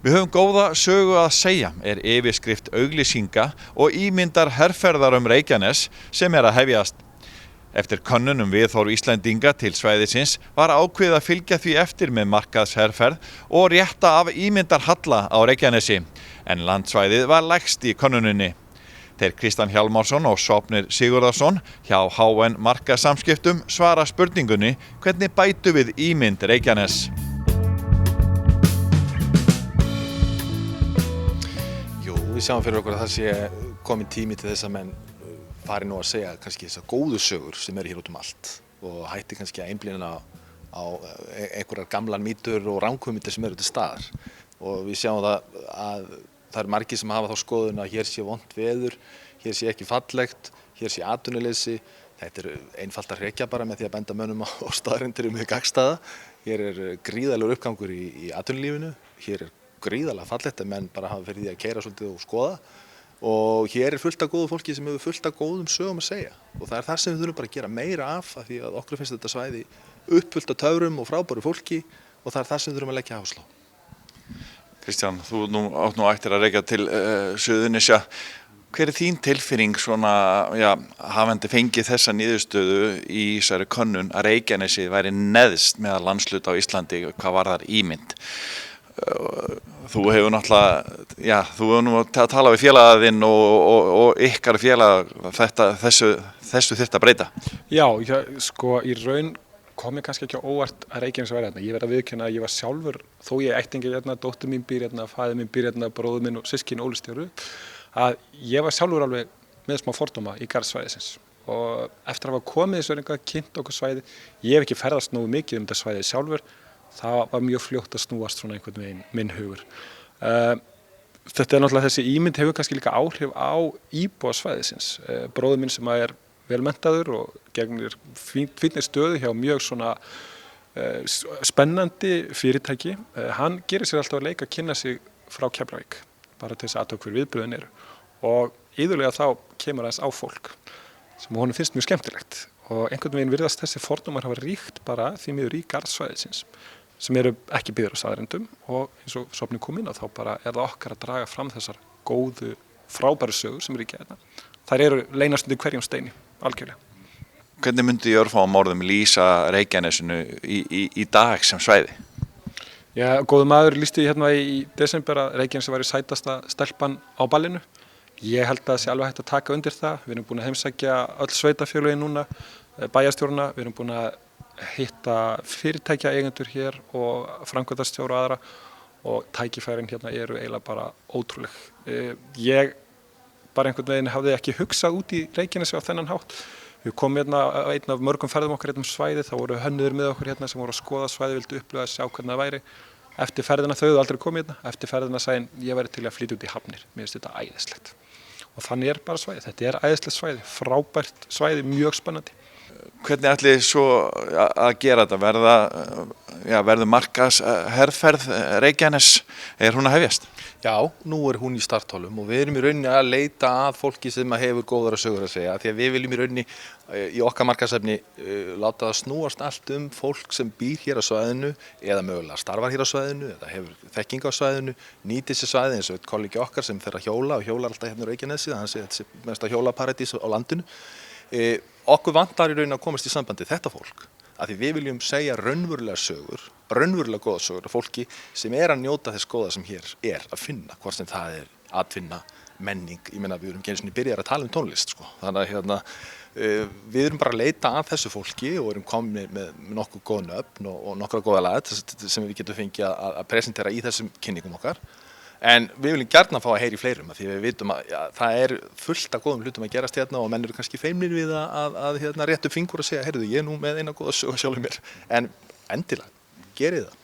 Við höfum góða sögu að segja yfirskrift auglýsinga og ímyndar herferðar Reykjanes sem að hefjast. Eftir könnun viðhorf Íslendinga til svæðisins var ákveðið að fylgja því eftir með markaðsherferð og rétta af ímyndarhalla á Reykjanesi, en landsvæðið var lægst í könnuninni. Þeir Kristján Hjálmarsson og Sváfnir Sigurðarson hjá HN Markaðssamskiptum svara spurningunni hvernig bætum við ímynd Reykjanes. Við sjáum fyrir okkur að það sé kominn tími til þess að menn fari nú að segja kannski þessar góðu sögur sem hér út allt og hætti kannski að einblína á einhverjar gamlar mýtur og ranghugmyndir sem til staðar. Og við sjáum að það margir sem hafa þá skoðun að hér sé vont veður, hér sé ekki fallegt, hér sé atvinnuleysi. Þetta einfalt að hrekja bara með því að benda mönnum á staðreyndir hið gagnstæða. Hér gríðarlegur uppgangur í atvinnulífinu, hér gríðarlega fallegt að menn bara hafa fyrir því að keyra svolítið og skoða. Og hér fullt af góðu fólki sem hefur fullt af góðum sögum að segja. Og það það sem við þurfum bara að gera meira af því að okkur finnst þetta svæði uppfullt af töfrum og frábæru fólki og það það sem við þurfum að leggja áherslu á. Kristján, þú átt nú ættir að rekja til Suðurnesja. Hver þín tilfinning svona, hafandi fengið þessa niðurstöðu í þessari könnun að Reykjanesi væri neðst meðal landshluta á Íslandi hvað varðar ímynd? Þú hefur náttúrulega, þú hefur nú að tala við félaga og ykkar félaga þessu þyrfti að breyta. Já, sko í raun kom ég kannski ekki á óvart að Reykjanes væri hérna. Ég verð að viðurkenna að ég var sjálfur, þó ég ættingi hérna, dóttir mín býr hérna, faðir mín býr hérna, bróðir minn og systkini ólust hér upp, að ég var sjálfur alveg með smá fordóma í garð svæðisins. Og eftir að hafa komið þessu eitthvað kynnt okkur svæði, ég hef ekki ferðast nógu mikið þetta svæði sjálfur. Það var mjög fljótt að snúast svona einhvern veginn minn hugur. Þetta náttúrulega þessi ímynd hefur kannski líka áhrif á íbúa svæðisins. Bróðir minn sem er vel menntaður og gegnir fínni stöðu hjá mjög svona spennandi fyrirtæki. Hann gerir sér alltaf að leika að kynna sig frá Keflavík, bara til þess að athuga hver viðbrögðin eru. Og iðulega þá kemur aðeins á fólk sem honum finnst mjög skemmtilegt. Og einhvern veginn virðast þessi fordómar hafa ríkt bara því miður í garð svæðisins, sem eru ekki byggðir á staðreyndum og eins og Sváfnir kom inn á þá bara það okkar að draga fram þessar góðu, frábæru sögur sem eru í hérna. Þær eru leynast undir hverjum steini, algjörlega. Hvernig myndi í örfáum orðum lýsa Reykjanesinu í dag sem svæði? Já, góður maður lýsti hérna í desember að Reykjanes væri sætasta stelpan á ballinu. Ég held að það sé alveg hægt að taka undir það. Við erum búin að heimsækja öll sveitarfélögin núna, bæjarstjórna, við erum búin að hitta fyrirtækja eigendur hér og framkvæmdastjóra og aðra og tækifærin hérna eru eiginlega bara ótrúleg. Ég bara einhvern veginn hafði ekki hugsað út í Reykjanesi á þennan hátt. Við komum hérna á einn af mörgum ferðum okkar hérna svæði, þá voru hönnuðir með okkur hérna sem voru að skoða svæði, vildu upplifa að sjá hvernig það væri. Eftir ferðina þau aldrei komið hérna, eftir ferðina sagði ég væri til að flytja út í Hafnir, mér finnst þetta æðislegt. Og þannig bara svæði, þetta æðislegt svæði, frábært svæði, mjög spennandi. Hvernig ætlið svo að gera þetta? Verður markaðsherferð Reykjanes, hún að hefjast? Já, nú hún í starthólum og við erum í rauninni að leita að fólki sem hefur góðara sögur að segja. Því að við viljum í rauninni í okkar markaðsefni láta það snúast allt fólk sem býr hér á svæðinu eða mögulega starfar hér á svæðinu eða hefur þekking á svæðinu, nýtir sér svæði eins og eitt kollegi okkar sem fer að hjóla og hjólar alltaf hérna á Reykjanesi, þannig að þetta sé mesta hjólaparadís á landinu. Okkur vantar í rauninni að komast í sambandi þetta fólk, af því við viljum segja raunverulega sögur, raunverulega góða sögur af fólki sem að njóta þess góða sem hér að finna, hvort sem það atvinna, menning. Ég meina við erum ekki einu sinni byrjaðir að tala tónlist, sko. Þannig að við erum bara að leita að þessu fólki og erum komið með nokkuð góð nöfn og nokkra góða lag sem við getum fengið að presentera í þessum kynningum okkar. En við viljum gjarnan fá að heyra í fleirum því við vitum að það fullt af góðum hlutum að gerast hérna og menn eru kannski feimnir við að rétta upp fingur og segja, heyrðu, ég nú með eina góða sögu sjálfur mér. En endilega, gerið það.